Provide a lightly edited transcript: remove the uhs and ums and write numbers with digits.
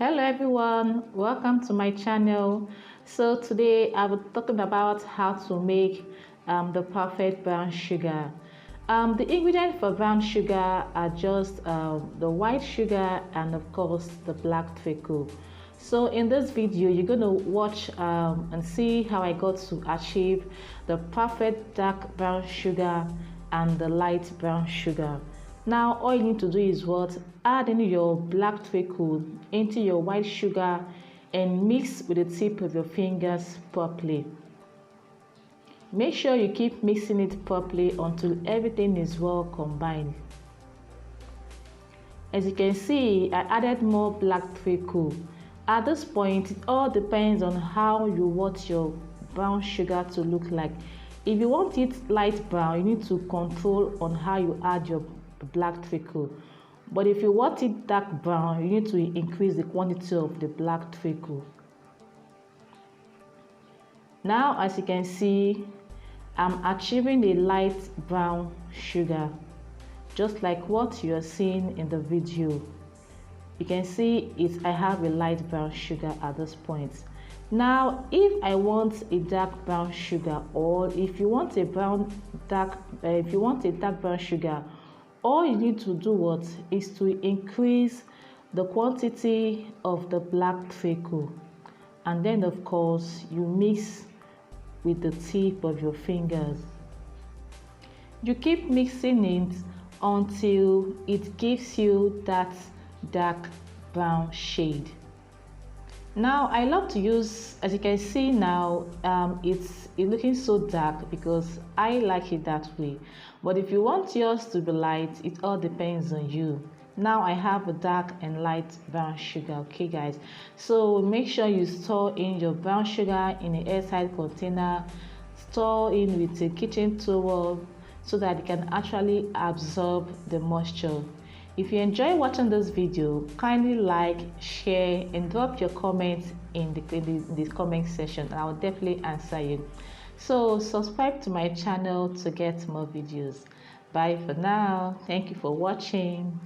Hello everyone, welcome to my channel. So today I will be talking about how to make the perfect brown sugar. The ingredients for brown sugar are just the white sugar and of course the black treacle. So in this video you're going to watch and see how I got to achieve the perfect dark brown sugar and the light brown sugar. Now all you need to do is what? Add in your black treacle into your white sugar and mix with the tip of your fingers properly. Make sure you keep mixing it properly until everything is well combined. As you can see, I added more black treacle. At this point, it all depends on how you want your brown sugar to look like. If you want it light brown, you need to control on how you add your black treacle. But if you want it dark brown, you need to increase the quantity of the black treacle. Now, as you can see, I'm achieving a light brown sugar, just like what you are seeing in the video. You can see I have a light brown sugar at this point. Now, if I want a dark brown sugar, or if you want a dark brown sugar, all you need to do is to increase the quantity of the black treacle, and then of course you mix with the tip of your fingers. You keep mixing it until it gives you that dark brown shade. Now I love to use, as you can see now, it's looking so dark because I like it that way. But if you want yours to be light, it all depends on you. Now I have a dark and light brown sugar. Okay guys, so make sure you store in your brown sugar in an airtight container. Store in with a kitchen towel so that it can actually absorb the moisture. If you enjoy watching this video, kindly like, share and drop your comments in the comment section, and I will definitely answer you. So subscribe to my channel to get more videos. Bye for now. Thank you for watching.